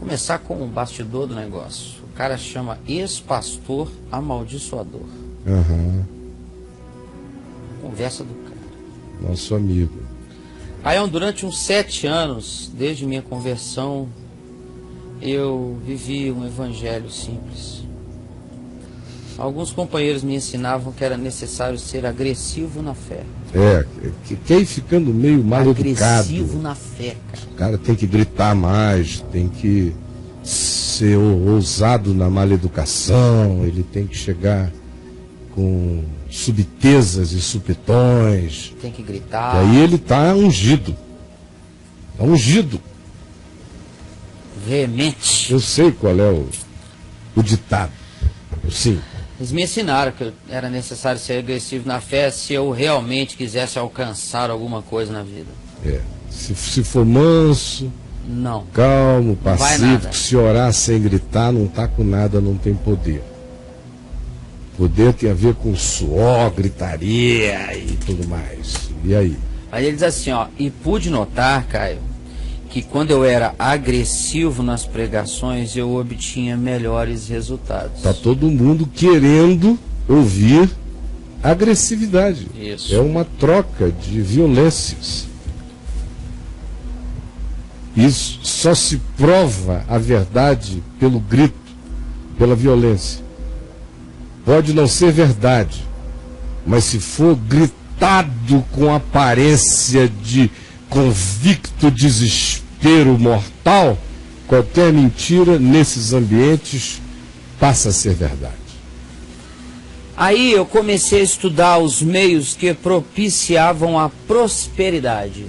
começar com o bastidor do negócio. O cara chama ex-pastor amaldiçoador. Aham. Conversa do cara. Nosso amigo. Aí, durante uns 7 anos, desde minha conversão, eu vivi um evangelho simples. Alguns companheiros me ensinavam que era necessário ser agressivo na fé. Que quer ir ficando meio mal educado. Agressivo na fé, cara. O cara tem que gritar mais, tem que ser ousado na mala educação, ele tem que chegar com subtezas e supetões. Tem que gritar. E aí ele tá ungido. Tá ungido. Veemente. Eu sei qual é o ditado. Sim. Eles me ensinaram que era necessário ser agressivo na fé se eu realmente quisesse alcançar alguma coisa na vida. Se for manso, não, calmo, não pacífico, se orar sem gritar, não tá com nada, não tem poder. Poder tem a ver com suor, gritaria e tudo mais. E aí? Aí ele diz assim, e pude notar, Caio, que quando eu era agressivo nas pregações, eu obtinha melhores resultados. Tá todo mundo querendo ouvir agressividade. Isso. É uma troca de violências. Isso só se prova a verdade pelo grito, pela violência. Pode não ser verdade, mas se for gritado com aparência de convicto desespero mortal, qualquer mentira nesses ambientes passa a ser verdade. Aí eu comecei a estudar os meios que propiciavam a prosperidade.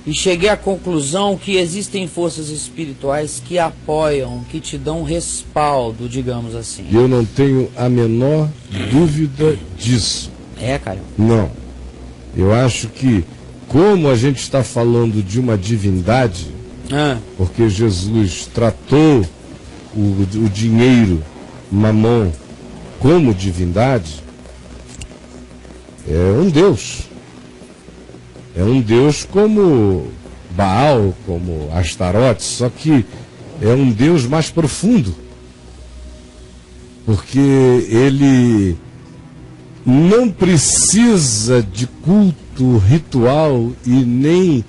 E cheguei à conclusão que existem forças espirituais que apoiam, que te dão respaldo, digamos assim. E eu não tenho a menor dúvida disso. Cara? Não. Eu acho que, como a gente está falando de uma divindade, porque Jesus tratou o dinheiro, mamão, como divindade, é um Deus. É um Deus como Baal, como Astarote, só que é um Deus mais profundo. Porque ele não precisa de culto ritual e nem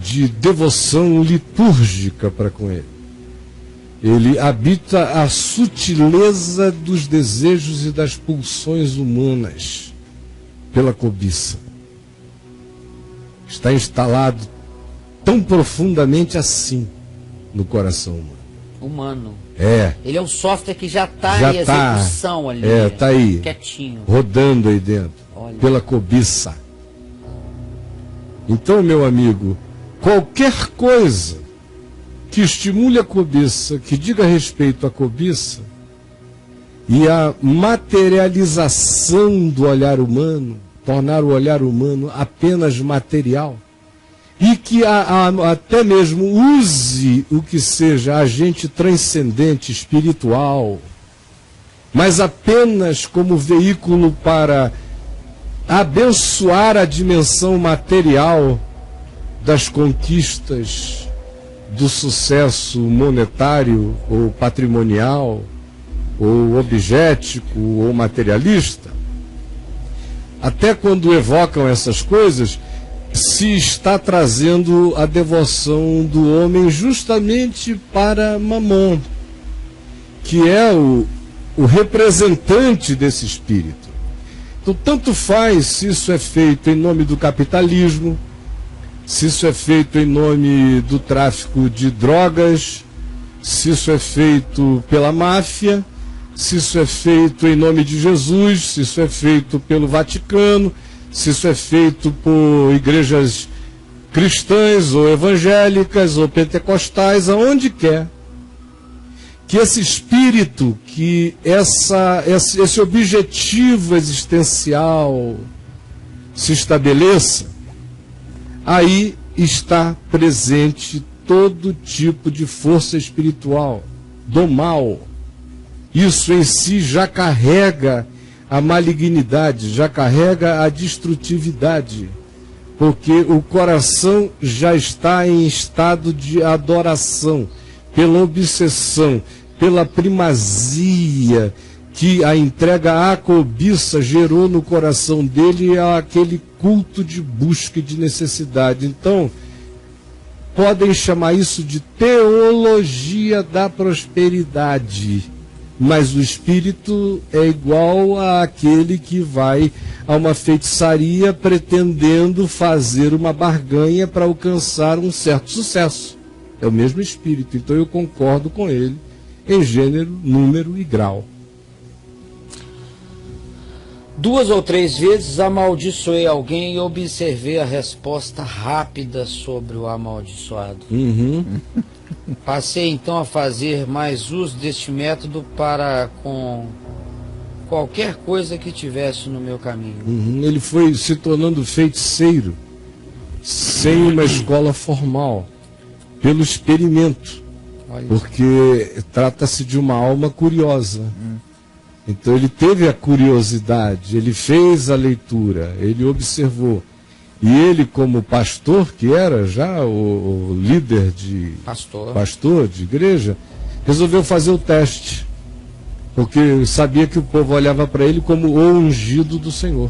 de devoção litúrgica para com ele. Ele habita a sutileza dos desejos e das pulsões humanas pela cobiça. Está instalado tão profundamente assim no coração humano. Ele é um software que já está em execução ali. Está aí, quietinho, rodando aí dentro. Olha. Pela cobiça. Então, meu amigo, qualquer coisa que estimule a cobiça, que diga respeito à cobiça e à materialização do olhar humano, tornar o olhar humano apenas material, e que até mesmo use o que seja agente transcendente, espiritual, mas apenas como veículo para abençoar a dimensão material das conquistas, do sucesso monetário ou patrimonial, ou objetístico ou materialista. Até quando evocam essas coisas, se está trazendo a devoção do homem justamente para Mamon, que é o representante desse espírito. Então, tanto faz se isso é feito em nome do capitalismo, se isso é feito em nome do tráfico de drogas, se isso é feito pela máfia, se isso é feito em nome de Jesus, se isso é feito pelo Vaticano, se isso é feito por igrejas cristãs ou evangélicas ou pentecostais, aonde quer. Que esse espírito, que esse objetivo existencial se estabeleça, aí está presente todo tipo de força espiritual, do mal. Isso em si já carrega a malignidade, já carrega a destrutividade, porque o coração já está em estado de adoração. pela obsessão, pela primazia que a entrega à cobiça gerou no coração dele, aquele culto de busca e de necessidade. Então, podem chamar isso de teologia da prosperidade, mas o espírito é igual àquele que vai a uma feitiçaria pretendendo fazer uma barganha para alcançar um certo sucesso. É o mesmo espírito, então eu concordo com ele em gênero, número e grau. 2 ou 3 vezes amaldiçoei alguém e observei a resposta rápida sobre o amaldiçoado. Passei então a fazer mais uso deste método para com qualquer coisa que tivesse no meu caminho. Ele foi se tornando feiticeiro, sem uma escola formal, pelo experimento, porque trata-se de uma alma curiosa. Então ele teve a curiosidade, ele fez a leitura, ele observou. E ele, como pastor, que era já o líder de pastor de igreja, resolveu fazer o teste, porque sabia que o povo olhava para ele como o ungido do Senhor.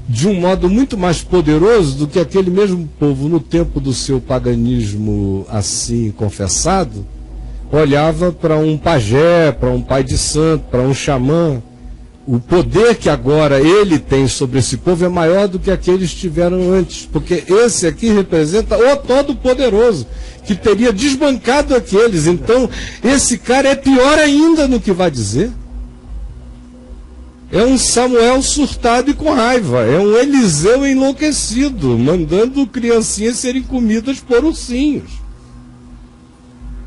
De um modo muito mais poderoso do que aquele mesmo povo, no tempo do seu paganismo assim confessado, olhava para um pajé, para um pai de santo, para um xamã. O poder que agora ele tem sobre esse povo é maior do que aqueles tiveram antes, porque esse aqui representa o Todo-Poderoso, que teria desbancado aqueles. Então, esse cara é pior ainda no que vai dizer. É um Samuel surtado e com raiva, é um Eliseu enlouquecido, mandando criancinhas serem comidas por ursinhos.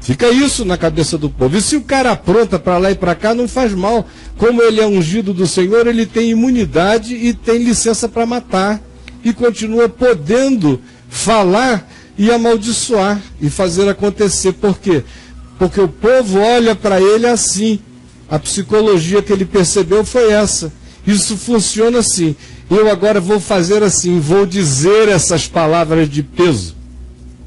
Fica isso na cabeça do povo. E se o cara apronta para lá e para cá, não faz mal. Como ele é ungido do Senhor, ele tem imunidade e tem licença para matar. E continua podendo falar e amaldiçoar e fazer acontecer. Por quê? Porque o povo olha para ele assim. A psicologia que ele percebeu foi essa. Isso funciona assim. Eu agora vou fazer assim, vou dizer essas palavras de peso.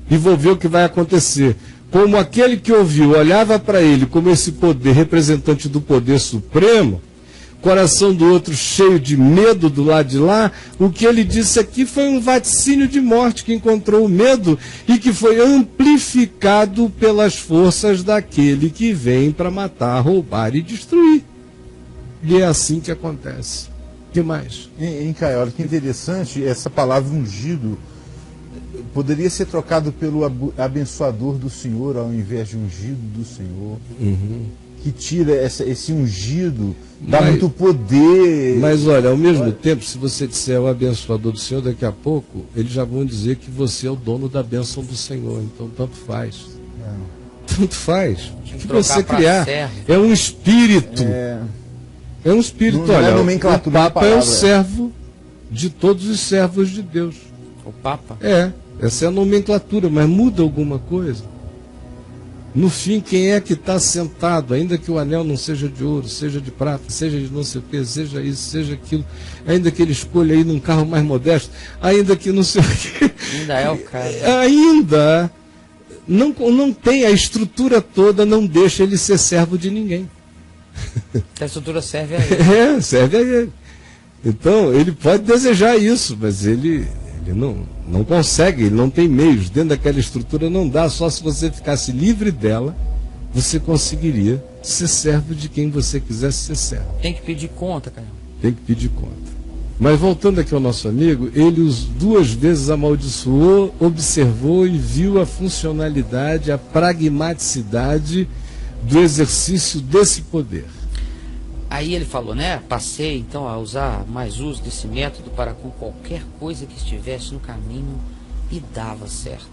E vou ver o que vai acontecer. Como aquele que ouviu olhava para ele como esse poder, representante do poder supremo, coração do outro cheio de medo do lado de lá, o que ele disse aqui foi um vaticínio de morte que encontrou o medo e que foi amplificado pelas forças daquele que vem para matar, roubar e destruir. E é assim que acontece. O que mais? Caio, olha que interessante, essa palavra ungido poderia ser trocado pelo abençoador do Senhor ao invés de ungido do Senhor. Que tira esse ungido, dá muito poder. Mas olha, ao mesmo tempo, se você disser o abençoador do Senhor, daqui a pouco eles já vão dizer que você é o dono da bênção do Senhor. Então tanto faz. Tanto faz. O que você criar é um espírito. É um espírito. Olha, o Papa é o servo de todos os servos de Deus. O Papa? Essa é a nomenclatura, mas muda alguma coisa. No fim, quem é que está sentado, ainda que o anel não seja de ouro, seja de prata, seja de não sei o que, seja isso, seja aquilo, ainda que ele escolha ir num carro mais modesto, ainda que não sei o que. Ainda é o cara. Ainda não tem a estrutura toda, não deixa ele ser servo de ninguém. A estrutura serve a ele. Serve a ele. Então, ele pode desejar isso, mas ele não consegue, ele não tem meios. Dentro daquela estrutura não dá, só se você ficasse livre dela, você conseguiria ser servo de quem você quisesse ser servo. Tem que pedir conta, cara. Tem que pedir conta. Mas voltando aqui ao nosso amigo, ele os 2 vezes amaldiçoou, observou e viu a funcionalidade, a pragmaticidade do exercício desse poder. Aí ele falou, né? Passei então a usar mais uso desse método para com qualquer coisa que estivesse no caminho e dava certo.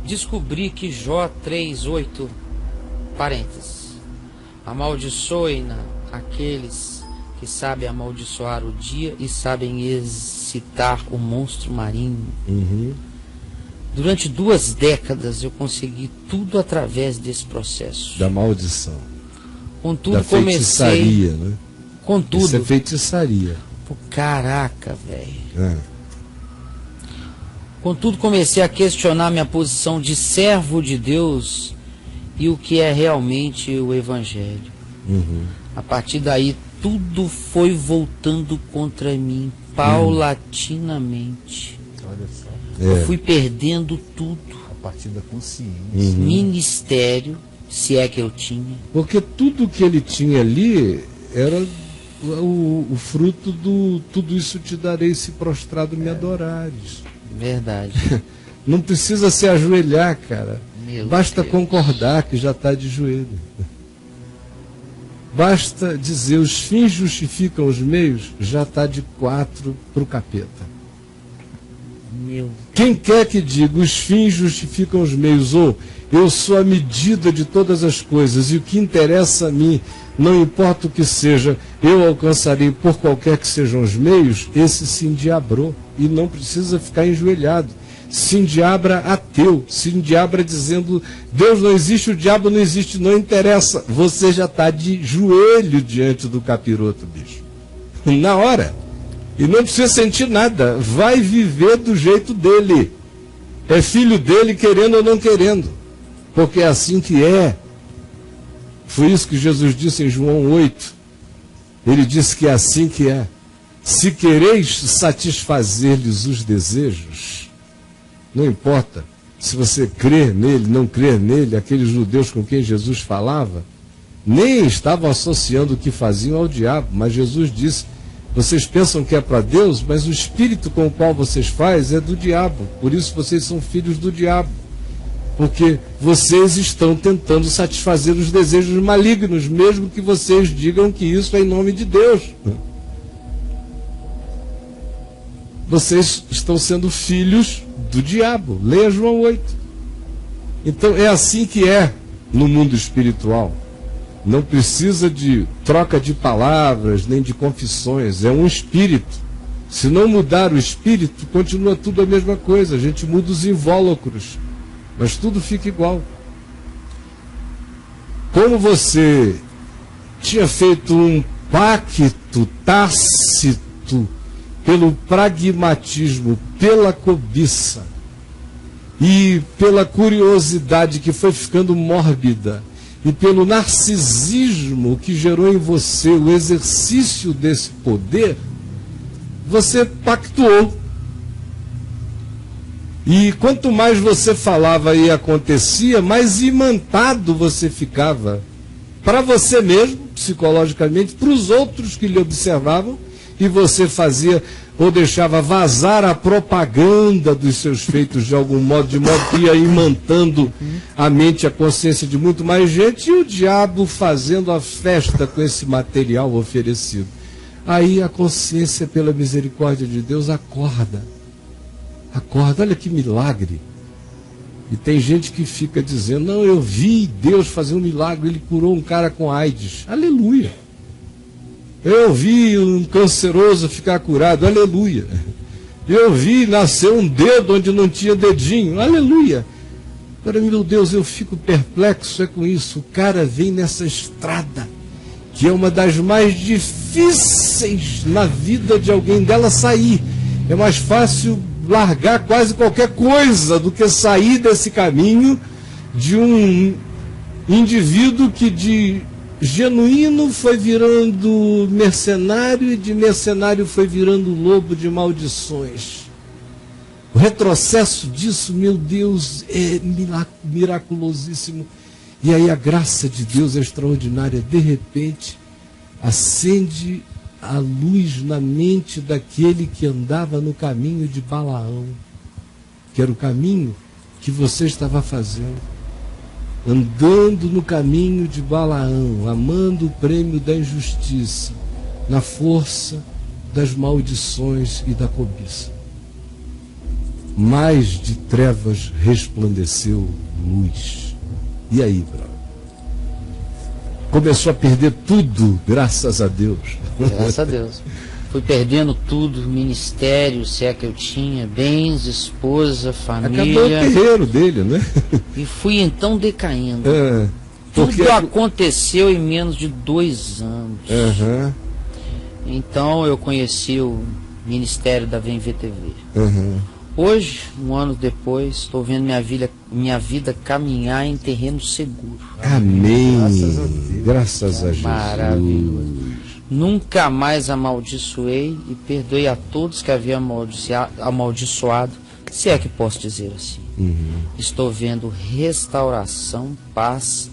Descobri que Jó 3:8, parênteses, amaldiçoem-na aqueles que sabem amaldiçoar o dia e sabem excitar o monstro marinho. Durante 2 décadas eu consegui tudo através desse processo. Da maldição. Contudo, da feitiçaria, né? Contudo. Isso é feitiçaria. Caraca, velho. Contudo, comecei a questionar minha posição de servo de Deus e o que é realmente o Evangelho. A partir daí, tudo foi voltando contra mim, paulatinamente. Olha só. Eu fui perdendo tudo. A partir da consciência. Ministério, se é que eu tinha. Porque tudo que ele tinha ali era o fruto do tudo isso te darei se prostrado me adorares. Verdade. Não precisa se ajoelhar, cara. Meu Basta Deus. concordar que já está de joelho. Basta dizer os fins justificam os meios, já está de 4 para o capeta. Meu Quem quer que diga os fins justificam os meios, ou eu sou a medida de todas as coisas e o que interessa a mim, não importa o que seja, eu alcançarei por qualquer que sejam os meios, esse se endiabrou e não precisa ficar enjoelhado. Se endiabra ateu, se endiabra dizendo Deus não existe, o diabo não existe, não interessa. Você já está de joelho diante do capiroto, bicho. Na hora. E não precisa sentir nada. Vai viver do jeito dele. É filho dele querendo ou não querendo. Porque é assim que é. Foi isso que Jesus disse em João 8. Ele disse que é assim que é. Se quereis satisfazer-lhes os desejos, não importa se você crer nele, não crer nele, aqueles judeus com quem Jesus falava, nem estavam associando o que faziam ao diabo, mas Jesus disse, vocês pensam que é para Deus, mas o espírito com o qual vocês fazem é do diabo, por isso vocês são filhos do diabo, porque vocês estão tentando satisfazer os desejos malignos, mesmo que vocês digam que isso é em nome de Deus. Vocês estão sendo filhos do diabo. Leia João 8. Então é assim que é no mundo espiritual. Não precisa de troca de palavras, nem de confissões. É um espírito. Se não mudar o espírito, continua tudo a mesma coisa. A gente muda os invólucros, mas tudo fica igual. Como você tinha feito um pacto tácito pelo pragmatismo, pela cobiça e pela curiosidade que foi ficando mórbida e pelo narcisismo que gerou em você o exercício desse poder, você pactuou. E quanto mais você falava e acontecia, mais imantado você ficava. Para você mesmo, psicologicamente, para os outros que lhe observavam, e você fazia ou deixava vazar a propaganda dos seus feitos de algum modo, de modo que ia imantando a mente e a consciência de muito mais gente, e o diabo fazendo a festa com esse material oferecido. Aí a consciência, pela misericórdia de Deus, acorda. Acorda, olha que milagre. E tem gente que fica dizendo, não, eu vi Deus fazer um milagre, ele curou um cara com AIDS. Aleluia. Eu vi um canceroso ficar curado, aleluia. Eu vi nascer um dedo onde não tinha dedinho, aleluia. Agora, meu Deus, eu fico perplexo com isso. O cara vem nessa estrada, que é uma das mais difíceis na vida de alguém dela sair. É mais fácil largar quase qualquer coisa do que sair desse caminho de um indivíduo que de genuíno foi virando mercenário e de mercenário foi virando lobo de maldições. O retrocesso disso, meu Deus, é miraculosíssimo. E aí a graça de Deus é extraordinária. De repente, acende a luz na mente daquele que andava no caminho de Balaão, que era o caminho que você estava fazendo. Andando no caminho de Balaão, amando o prêmio da injustiça, na força das maldições e da cobiça. Mais de trevas resplandeceu luz. E aí, brother? Começou a perder tudo, graças a Deus. Graças a Deus. Fui perdendo tudo, ministério, se é que eu tinha, bens, esposa, família. Acabou o terreiro dele, né? E fui então decaindo. Porque... Tudo aconteceu em menos de 2 anos. Uhum. Então eu conheci o ministério da VMVTV. Uhum. Hoje, um ano depois, estou vendo minha vida caminhar em terreno seguro. Amém. Graças a Jesus. Maravilhoso. Nunca mais amaldiçoei e perdoei a todos que haviam amaldiçoado, se é que posso dizer assim. Estou vendo restauração, paz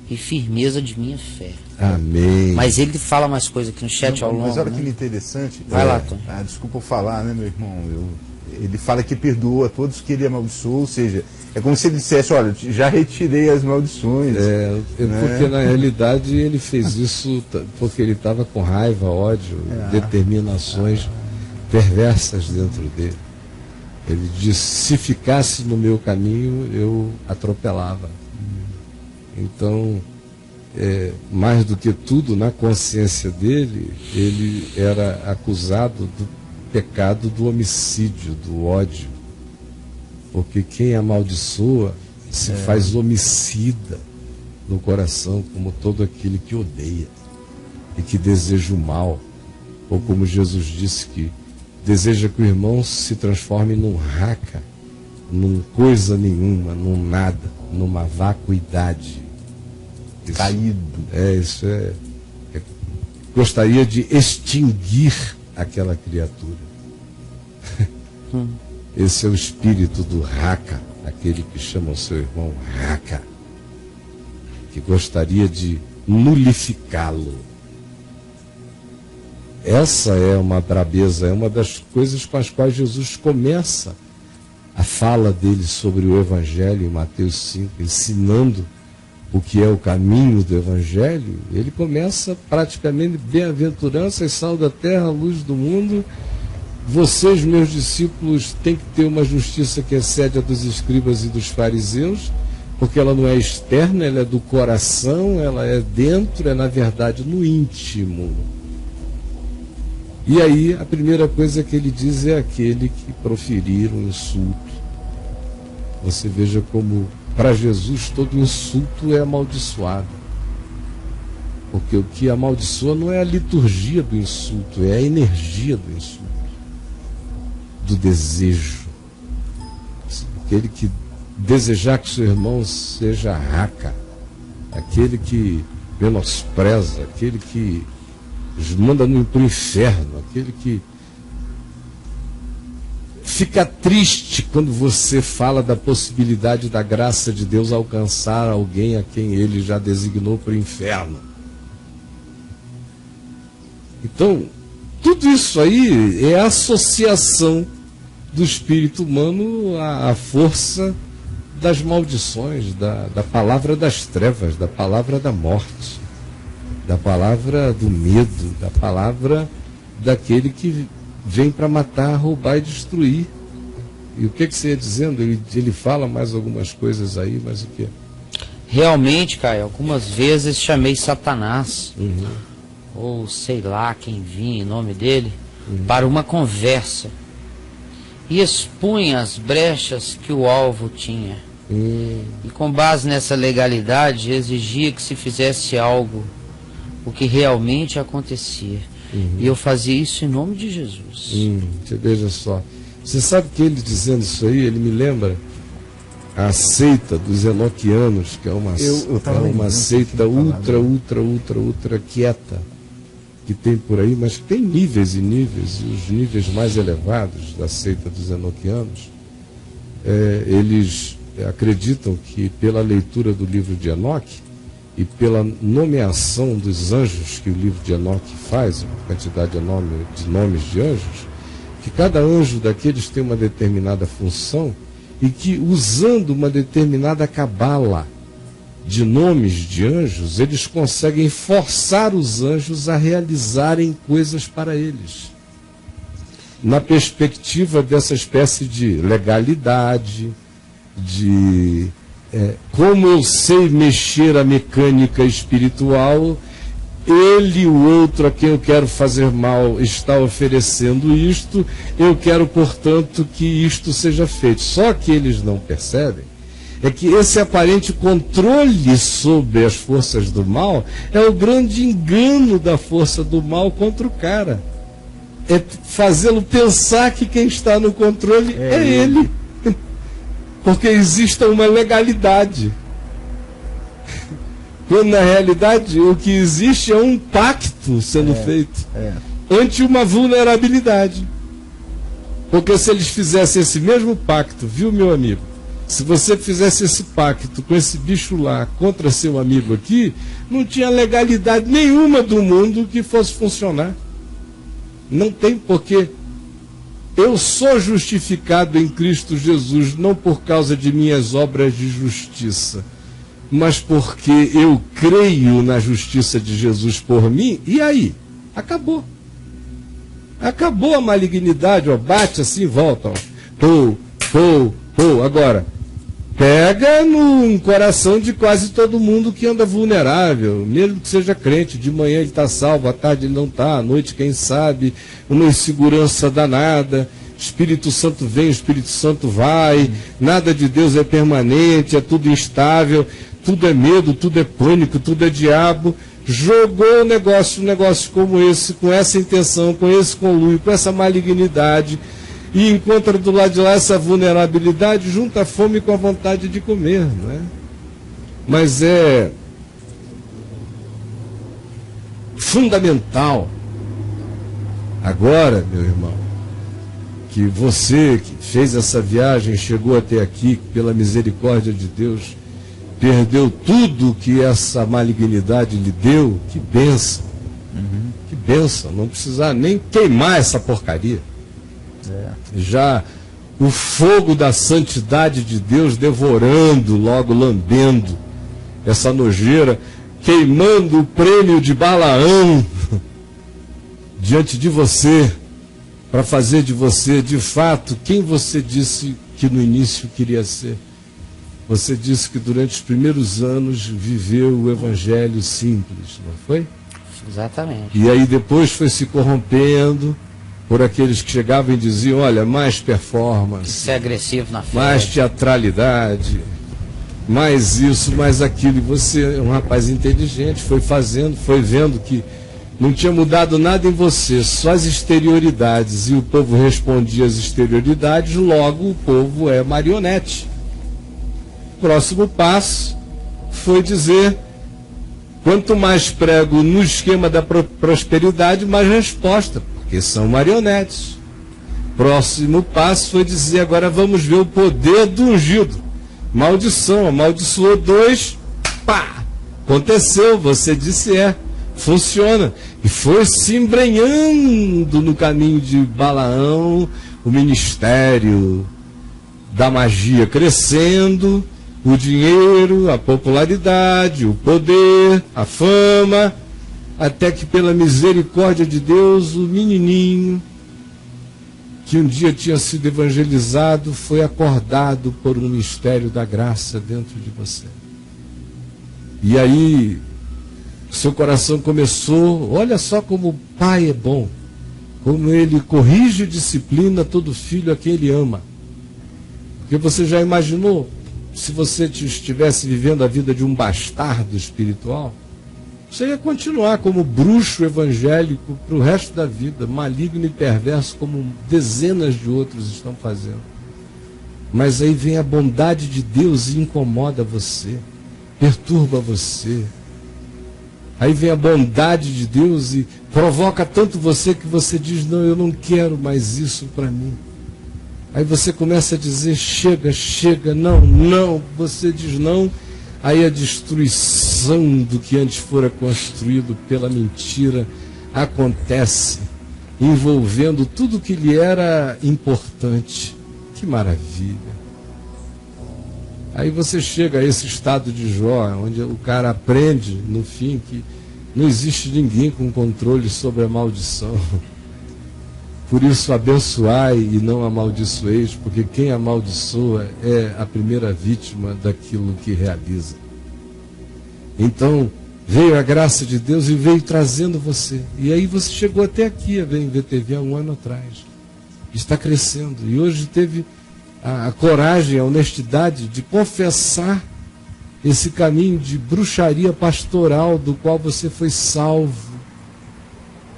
e firmeza de minha fé. Amém. Mas ele fala mais coisa aqui no chat ao longo. Mas olha né? que interessante. Vai lá, Tom. Desculpa eu falar, né, meu irmão? Ele fala que perdoou a todos que ele amaldiçoou, ou seja, é como se ele dissesse, olha, já retirei as maldições. Né? Porque na realidade ele fez isso porque ele estava com raiva, ódio, determinações perversas dentro dele. Ele disse, se ficasse no meu caminho, eu atropelava. Então, mais do que tudo, na consciência dele, ele era acusado do pecado do homicídio, do ódio. Porque quem amaldiçoa se faz homicida no coração, como todo aquele que odeia e que deseja o mal. Ou como Jesus disse, que deseja que o irmão se transforme num raca, num coisa nenhuma, num nada, numa vacuidade. Isso, caído. Isso gostaria de extinguir aquela criatura. Esse é o espírito do raca, aquele que chama o seu irmão raca, que gostaria de nulificá-lo. Essa é uma brabeza, é uma das coisas com as quais Jesus começa a fala dele sobre o Evangelho em Mateus 5, ensinando o que é o caminho do Evangelho. Ele começa praticamente: bem-aventuranças, sal da terra, luz do mundo. Vocês, meus discípulos, têm que ter uma justiça que excede a dos escribas e dos fariseus, porque ela não é externa, ela é do coração, ela é dentro, é na verdade no íntimo. E aí a primeira coisa que ele diz é aquele que proferir um insulto. Você veja como para Jesus todo insulto é amaldiçoado. Porque o que amaldiçoa não é a liturgia do insulto, é a energia do insulto, do desejo. Aquele que desejar que seu irmão seja raca, aquele que menospreza, aquele que manda para o inferno, aquele que fica triste quando você fala da possibilidade da graça de Deus alcançar alguém a quem ele já designou para o inferno. Então, tudo isso aí é a associação do espírito humano à força das maldições, da palavra das trevas, da palavra da morte, da palavra do medo, da palavra daquele que vem para matar, roubar e destruir. E o que você ia dizendo? Ele fala mais algumas coisas aí, mas o que? Realmente, Caio, algumas vezes chamei Satanás, ou sei lá quem vinha em nome dele, para uma conversa, e expunha as brechas que o alvo tinha. E com base nessa legalidade, exigia que se fizesse algo, o que realmente acontecia. E eu fazia isso em nome de Jesus. Você veja só. Você sabe que ele dizendo isso aí, ele me lembra a seita dos enoquianos, que é uma seita ultra quieta que tem por aí, mas tem níveis e níveis, e os níveis mais elevados da seita dos enoquianos, eles acreditam que pela leitura do livro de Enoque e pela nomeação dos anjos que o livro de Enoque faz, uma quantidade enorme de nomes de anjos, que cada anjo daqueles tem uma determinada função e que, usando uma determinada cabala de nomes de anjos, eles conseguem forçar os anjos a realizarem coisas para eles, na perspectiva dessa espécie de legalidade, de como eu sei mexer a mecânica espiritual, ele, o outro a quem eu quero fazer mal, está oferecendo isto, eu quero, portanto, que isto seja feito. Só que eles não percebem é que esse aparente controle sobre as forças do mal é o grande engano da força do mal contra o cara. é fazê-lo pensar que quem está no controle é ele. Porque existe uma legalidade. Quando na realidade o que existe é um pacto sendo feito ante uma vulnerabilidade. Porque se eles fizessem esse mesmo pacto, viu, meu amigo? Se você fizesse esse pacto com esse bicho lá contra seu amigo aqui, não tinha legalidade nenhuma do mundo que fosse funcionar. Não tem, porque eu sou justificado em Cristo Jesus, não por causa de minhas obras de justiça, mas porque eu creio na justiça de Jesus por mim, e aí? Acabou. Acabou a malignidade, ó, bate assim e volta, ó. Agora, pega no coração de quase todo mundo que anda vulnerável, mesmo que seja crente. De manhã ele está salvo, à tarde ele não está, à noite quem sabe, uma insegurança danada. Espírito Santo vem, Espírito Santo vai, nada de Deus é permanente, é tudo instável, tudo é medo, tudo é pânico, tudo é diabo. Jogou um negócio como esse, com essa intenção, com esse conluio, com essa malignidade, e encontra do lado de lá essa vulnerabilidade, junta a fome com a vontade de comer, não é? Mas é fundamental agora, meu irmão, que você que fez essa viagem, chegou até aqui, pela misericórdia de Deus, perdeu tudo que essa malignidade lhe deu, que bênção. Que bênção, não precisar nem queimar essa porcaria. Já o fogo da santidade de Deus devorando, logo lambendo essa nojeira, queimando o prêmio de Balaão diante de você, para fazer de você, de fato, quem você disse que no início queria ser. Você disse que durante os primeiros anos viveu o evangelho simples, não foi? Exatamente. E aí depois foi se corrompendo por aqueles que chegavam e diziam, olha, mais performance, ser agressivo na fé, mais teatralidade, mais isso, mais aquilo. E você é um rapaz inteligente, foi fazendo, foi vendo que não tinha mudado nada em você, só as exterioridades, e o povo respondia às exterioridades, logo o povo é marionete. Próximo passo foi dizer, quanto mais prego no esquema da prosperidade, mais resposta, porque são marionetes. Próximo passo foi dizer, agora vamos ver o poder do ungido. Maldição, amaldiçoou 2, pá, aconteceu, você disse funciona. E foi se embrenhando no caminho de Balaão, o ministério da magia crescendo, o dinheiro, a popularidade, o poder, a fama, até que pela misericórdia de Deus, o menininho que um dia tinha sido evangelizado foi acordado por um mistério da graça dentro de você. E aí seu coração começou, olha só como o pai é bom, como ele corrige e disciplina todo filho a quem ele ama. Porque você já imaginou, se você estivesse vivendo a vida de um bastardo espiritual, você ia continuar como bruxo evangélico para o resto da vida, maligno e perverso, como dezenas de outros estão fazendo. Mas aí vem a bondade de Deus e incomoda você, perturba você. Aí vem a bondade de Deus e provoca tanto você que você diz, não, eu não quero mais isso para mim. Aí você começa a dizer, chega, chega, não, você diz não. Aí a destruição do que antes fora construído pela mentira acontece, envolvendo tudo que lhe era importante. Que maravilha. Aí você chega a esse estado de Jó, onde o cara aprende, no fim, que não existe ninguém com controle sobre a maldição. Por isso abençoai e não amaldiçoeis, porque quem amaldiçoa é a primeira vítima daquilo que realiza. Então, veio a graça de Deus e veio trazendo você. E aí você chegou até aqui, a VTV há um ano atrás. Está crescendo. E hoje teve a coragem, a honestidade de confessar esse caminho de bruxaria pastoral do qual você foi salvo.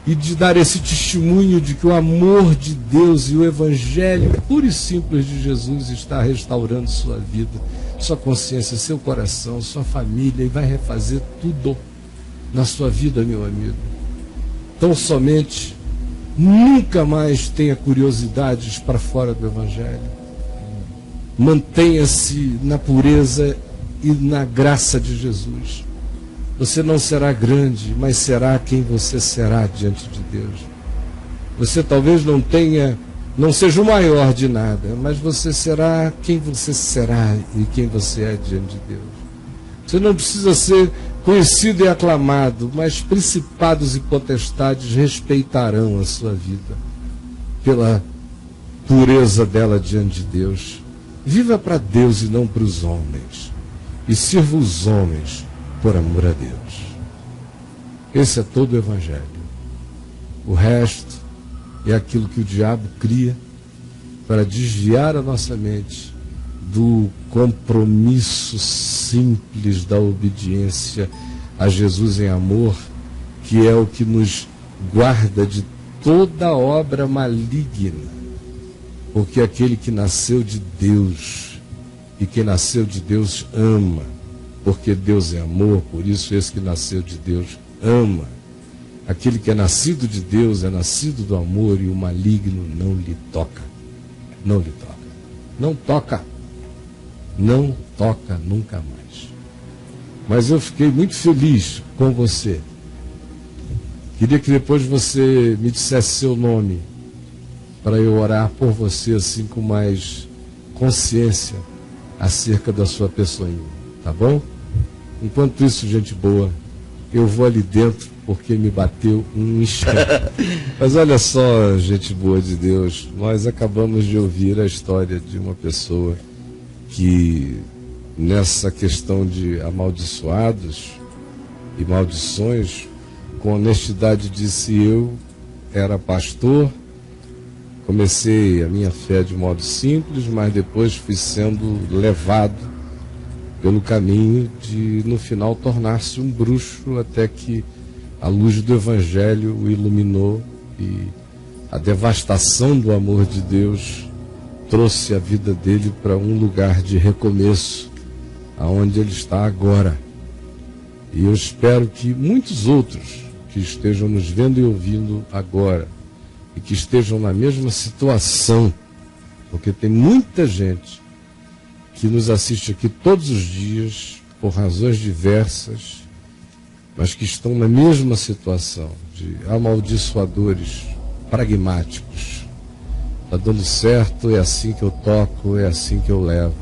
e de dar esse testemunho de que o amor de Deus e o evangelho puro e simples de Jesus está restaurando sua vida, sua consciência, seu coração, sua família, e vai refazer tudo na sua vida, meu amigo. Tão somente nunca mais tenha curiosidades para fora do evangelho. Mantenha-se na pureza e na graça de Jesus. Você não será grande, mas será quem você será diante de Deus. Você talvez não seja o maior de nada, mas você será quem você será e quem você é diante de Deus. Você não precisa ser conhecido e aclamado, mas principados e potestades respeitarão a sua vida pela pureza dela diante de Deus. Viva para Deus e não para os homens, e sirva os homens por amor a Deus. Esse é todo o evangelho. O resto é aquilo que o diabo cria para desviar a nossa mente do compromisso simples da obediência a Jesus em amor, que é o que nos guarda de toda obra maligna. Porque aquele que nasceu de Deus, e quem nasceu de Deus ama, porque Deus é amor, por isso esse que nasceu de Deus ama. Aquele que é nascido de Deus é nascido do amor, e o maligno não lhe toca. Não lhe toca. Não toca. Não toca nunca mais. Mas eu fiquei muito feliz com você. Queria que depois você me dissesse seu nome, para eu orar por você assim com mais consciência acerca da sua pessoinha, tá bom? Enquanto isso, gente boa, eu vou ali dentro porque me bateu um instinto. Mas olha só, gente boa de Deus, nós acabamos de ouvir a história de uma pessoa que, nessa questão de amaldiçoados e maldições, com honestidade disse: eu era pastor, comecei a minha fé de modo simples, mas depois fui sendo levado pelo caminho de, no final, tornar-se um bruxo, até que a luz do Evangelho o iluminou e a devastação do amor de Deus trouxe a vida dele para um lugar de recomeço, aonde ele está agora. E eu espero que muitos outros que estejam nos vendo e ouvindo agora, e que estejam na mesma situação, porque tem muita gente que nos assiste aqui todos os dias, por razões diversas, mas que estão na mesma situação, de amaldiçoadores pragmáticos. Está dando certo, é assim que eu toco, é assim que eu levo.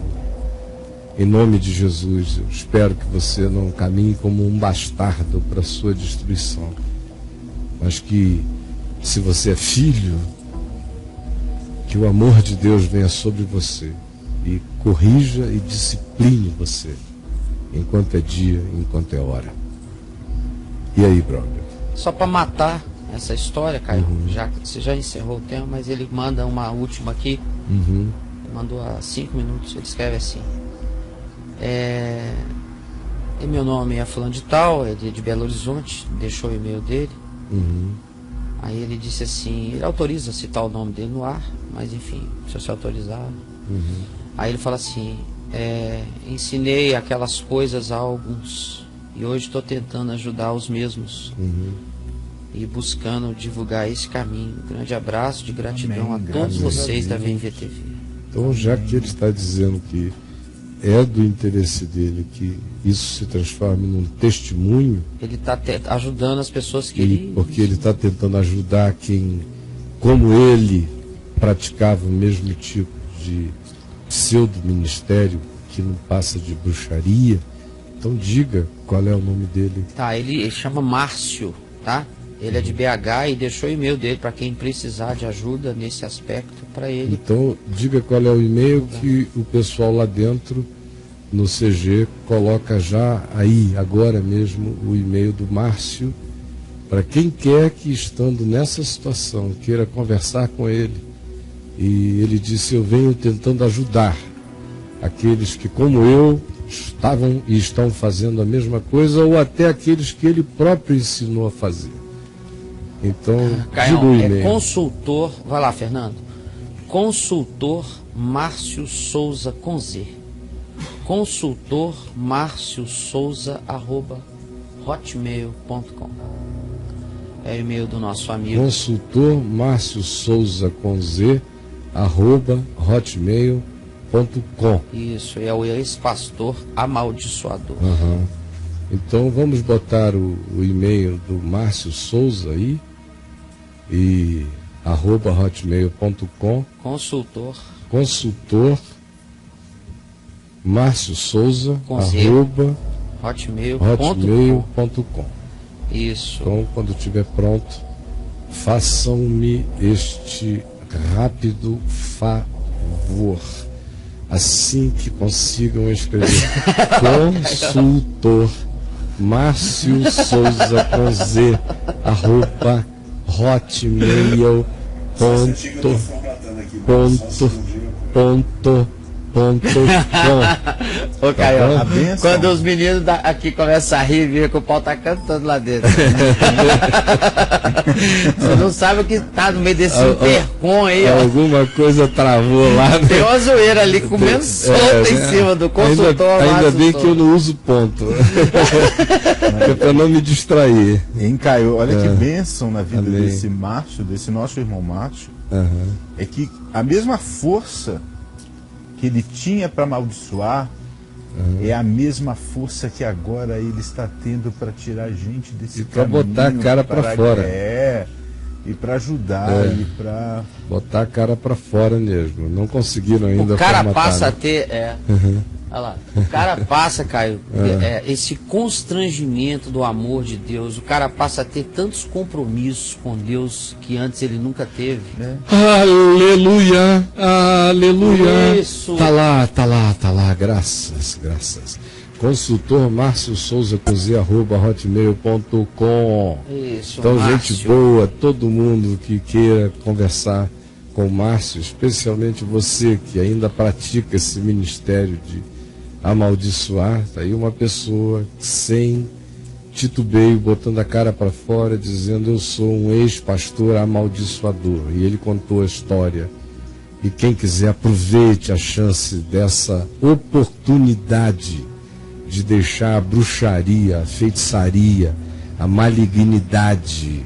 Em nome de Jesus, eu espero que você não caminhe como um bastardo para a sua destruição, mas que, se você é filho, que o amor de Deus venha sobre você e corrija e discipline você, enquanto é dia, enquanto é hora. E aí, brother? Só para matar essa história, Caio, já que você já encerrou o tema, mas ele manda uma última aqui. Mandou há 5 minutos. Ele escreve assim: meu nome é fulano de tal, é de Belo Horizonte, deixou o e-mail dele. Aí ele disse assim, ele autoriza a citar o nome dele no ar, mas enfim, se você autorizar. Aí ele fala assim: ensinei aquelas coisas a alguns, e hoje estou tentando ajudar os mesmos, e buscando divulgar esse caminho. Um grande abraço de gratidão. Amém. A todos vocês da VMVTV. Então, já que ele está dizendo que é do interesse dele que isso se transforme num testemunho, ele está ajudando as pessoas que porque ele está tentando ajudar quem, como ele, praticava o mesmo tipo de pseudo-ministério, que não passa de bruxaria. Então diga qual é o nome dele. Tá, ele chama Márcio, tá? Ele é de BH e deixou o e-mail dele para quem precisar de ajuda nesse aspecto para ele. Então diga qual é o e-mail que o pessoal lá dentro no CG coloca já aí, agora mesmo, o e-mail do Márcio, para quem quer que, estando nessa situação, queira conversar com ele. E ele disse: eu venho tentando ajudar aqueles que, como eu, estavam e estão fazendo a mesma coisa, ou até aqueles que ele próprio ensinou a fazer. Então, Caião, é consultor, vai lá, Fernando. Consultor Márcio Souza com Z. Consultor Márcio Souza @hotmail.com. É o e-mail do nosso amigo. Consultor Márcio Souza com Z @hotmail.com. Isso, é o ex-pastor amaldiçoador. Uhum. Então vamos botar o e-mail do Márcio Souza aí e @hotmail.com. Consultor Márcio Souza hotmail.com. Isso. Então, quando estiver pronto, façam-me este rápido favor. Assim que consigam escrever consultor Márcio Souza com Z @hotmail.com. Ô, Caio, quando os meninos aqui começam a rir, vira que o pau tá cantando lá dentro. Você não sabe o que tá no meio desse intercom aí, ó. Alguma coisa travou lá, né? Tem uma zoeira ali comendo solta em cima do consultor. Ainda bem que eu não uso ponto. É pra não me distrair. Hein, Caio, olha que bênção na vida desse Márcio, desse nosso irmão Márcio. É que a mesma força que ele tinha para amaldiçoar é a mesma força que agora ele está tendo para tirar a gente desse caminho. Para botar a cara para fora. E para ajudar, e para botar a cara para fora mesmo. Não conseguiram ainda. O cara passa a ter... Olha lá, o cara passa, Caio, esse constrangimento do amor de Deus, o cara passa a ter tantos compromissos com Deus que antes ele nunca teve, né? Aleluia, aleluia. Isso. Tá lá, graças. Consultor Márcio Souza com Z @hotmail.com. Isso, então, Márcio. gente boa, todo mundo que queira conversar com o Márcio, especialmente você que ainda pratica esse ministério de amaldiçoar, tá aí uma pessoa sem titubeio, botando a cara para fora, dizendo: eu sou um ex-pastor amaldiçoador. E ele contou a história. E quem quiser, aproveite a chance dessa oportunidade de deixar a bruxaria, a feitiçaria, a malignidade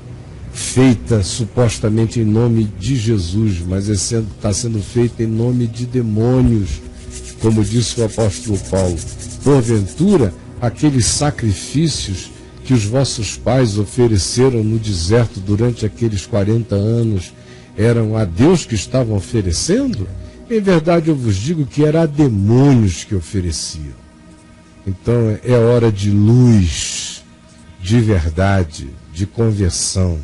feita supostamente em nome de Jesus, mas está sendo feita em nome de demônios, como disse o apóstolo Paulo. Porventura, aqueles sacrifícios que os vossos pais ofereceram no deserto durante aqueles 40 anos eram a Deus que estavam oferecendo? Em verdade, eu vos digo que era a demônios que ofereciam. Então é hora de luz, de verdade, de conversão.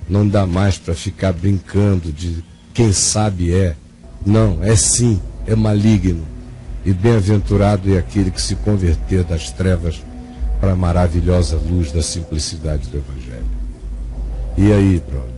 Não dá mais para ficar brincando de quem sabe é. Não, é sim, é maligno. E bem-aventurado é aquele que se converter das trevas para a maravilhosa luz da simplicidade do Evangelho. E aí, brother?